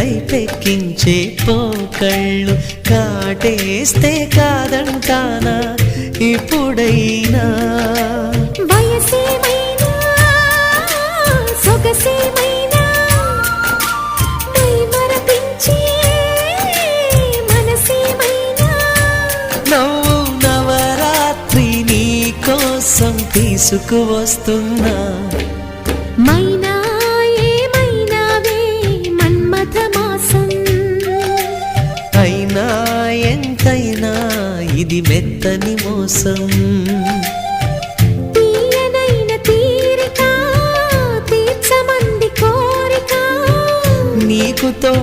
కైపెక్కించే పోకళ్ళు కాటేస్తే కాదంటానా ఇప్పుడైనా వయసేమైనా సొగసేమైనా మరపించే మనసేమైనా నవ్వు నవరాత్రి నీ కోసం తీసుకువస్తున్నా మైనా ఏమైనావే మన్మథ మాసం అయినా ఎంతైనా ఇది మెత్తని మోసం తీయనైన తీరిక తీర్చమంది కోరిక నీకుతో